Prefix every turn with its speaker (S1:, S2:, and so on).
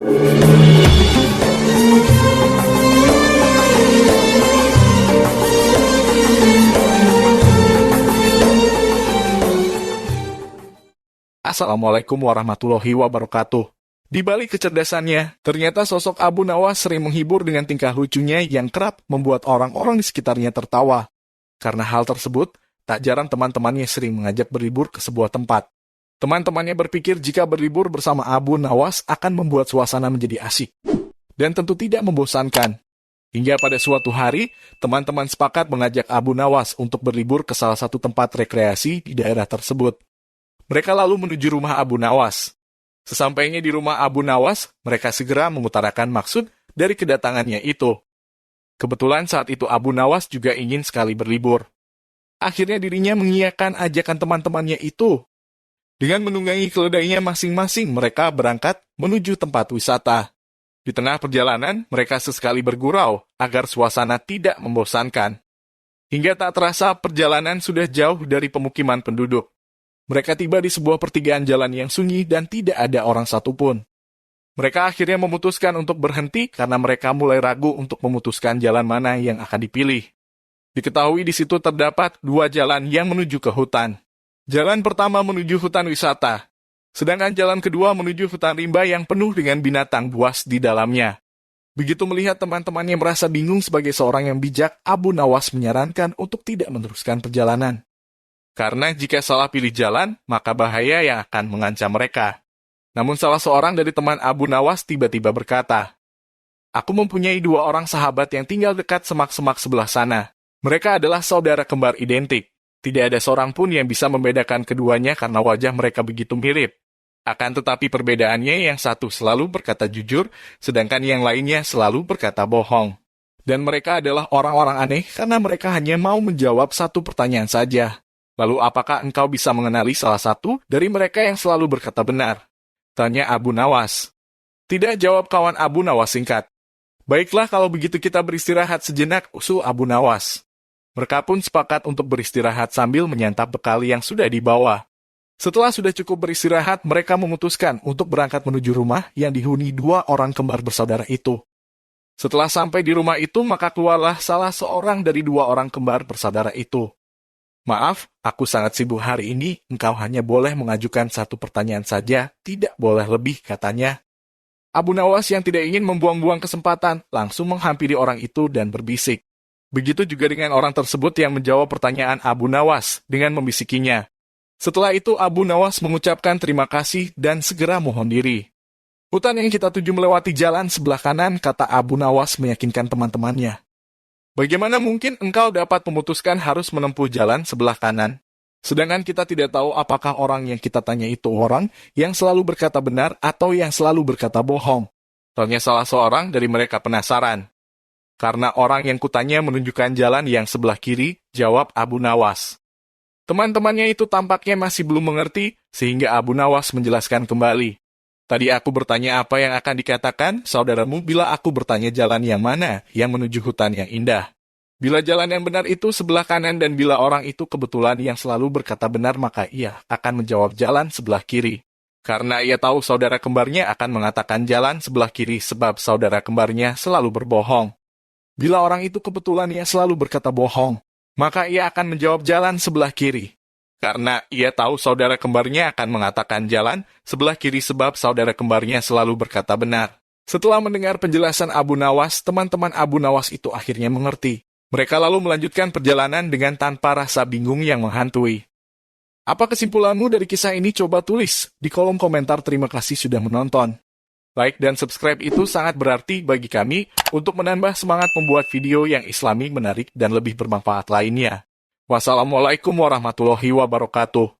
S1: Assalamualaikum warahmatullahi wabarakatuh. Di balik kecerdasannya, ternyata sosok Abu Nawas sering menghibur dengan tingkah lucunya yang kerap membuat orang-orang di sekitarnya tertawa. Karena hal tersebut, tak jarang teman-temannya sering mengajak berlibur ke sebuah tempat. Teman-temannya berpikir jika berlibur bersama Abu Nawas akan membuat suasana menjadi asik. Dan tentu tidak membosankan. Hingga pada suatu hari, teman-teman sepakat mengajak Abu Nawas untuk berlibur ke salah satu tempat rekreasi di daerah tersebut. Mereka lalu menuju rumah Abu Nawas. Sesampainya di rumah Abu Nawas, mereka segera mengutarakan maksud dari kedatangannya itu. Kebetulan saat itu Abu Nawas juga ingin sekali berlibur. Akhirnya dirinya mengiyakan ajakan teman-temannya itu. Dengan menunggangi keledainya masing-masing, mereka berangkat menuju tempat wisata. Di tengah perjalanan, mereka sesekali bergurau agar suasana tidak membosankan. Hingga tak terasa perjalanan sudah jauh dari pemukiman penduduk. Mereka tiba di sebuah pertigaan jalan yang sunyi dan tidak ada orang satupun. Mereka akhirnya memutuskan untuk berhenti karena mereka mulai ragu untuk memutuskan jalan mana yang akan dipilih. Diketahui di situ terdapat dua jalan yang menuju ke hutan. Jalan pertama menuju hutan wisata, sedangkan jalan kedua menuju hutan rimba yang penuh dengan binatang buas di dalamnya. Begitu melihat teman-temannya merasa bingung sebagai seorang yang bijak, Abu Nawas menyarankan untuk tidak meneruskan perjalanan. Karena jika salah pilih jalan, maka bahaya yang akan mengancam mereka. Namun salah seorang dari teman Abu Nawas tiba-tiba berkata, "Aku mempunyai dua orang sahabat yang tinggal dekat semak-semak sebelah sana. Mereka adalah saudara kembar identik. Tidak ada seorang pun yang bisa membedakan keduanya karena wajah mereka begitu mirip. Akan tetapi perbedaannya yang satu selalu berkata jujur, sedangkan yang lainnya selalu berkata bohong. Dan mereka adalah orang-orang aneh karena mereka hanya mau menjawab satu pertanyaan saja. Lalu apakah engkau bisa mengenali salah satu dari mereka yang selalu berkata benar?" Tanya Abu Nawas. "Tidak," jawab kawan Abu Nawas singkat. "Baiklah kalau begitu kita beristirahat sejenak," usul Abu Nawas. Mereka pun sepakat untuk beristirahat sambil menyantap bekal yang sudah dibawa. Setelah sudah cukup beristirahat, mereka memutuskan untuk berangkat menuju rumah yang dihuni dua orang kembar bersaudara itu. Setelah sampai di rumah itu, maka keluarlah salah seorang dari dua orang kembar bersaudara itu. "Maaf, aku sangat sibuk hari ini, engkau hanya boleh mengajukan satu pertanyaan saja, tidak boleh lebih," katanya. Abu Nawas yang tidak ingin membuang-buang kesempatan, langsung menghampiri orang itu dan berbisik. Begitu juga dengan orang tersebut yang menjawab pertanyaan Abu Nawas dengan membisikinya. Setelah itu Abu Nawas mengucapkan terima kasih dan segera mohon diri. "Hutan yang kita tuju melewati jalan sebelah kanan," kata Abu Nawas meyakinkan teman-temannya. "Bagaimana mungkin engkau dapat memutuskan harus menempuh jalan sebelah kanan? Sedangkan kita tidak tahu apakah orang yang kita tanya itu orang yang selalu berkata benar atau yang selalu berkata bohong." Tanya salah seorang dari mereka penasaran. "Karena orang yang kutanya menunjukkan jalan yang sebelah kiri," jawab Abu Nawas. Teman-temannya itu tampaknya masih belum mengerti, sehingga Abu Nawas menjelaskan kembali. "Tadi aku bertanya apa yang akan dikatakan saudaramu bila aku bertanya jalan yang mana yang menuju hutan yang indah. Bila jalan yang benar itu sebelah kanan dan bila orang itu kebetulan yang selalu berkata benar maka ia akan menjawab jalan sebelah kiri. Karena ia tahu saudara kembarnya akan mengatakan jalan sebelah kiri sebab saudara kembarnya selalu berbohong. Bila orang itu kebetulan yang selalu berkata bohong, maka ia akan menjawab jalan sebelah kiri. Karena ia tahu saudara kembarnya akan mengatakan jalan sebelah kiri sebab saudara kembarnya selalu berkata benar." Setelah mendengar penjelasan Abu Nawas, teman-teman Abu Nawas itu akhirnya mengerti. Mereka lalu melanjutkan perjalanan dengan tanpa rasa bingung yang menghantui. Apa kesimpulanmu dari kisah ini? Coba tulis di kolom komentar. Terima kasih sudah menonton. Like dan subscribe itu sangat berarti bagi kami untuk menambah semangat membuat video yang islami, menarik, dan lebih bermanfaat lainnya. Wassalamualaikum warahmatullahi wabarakatuh.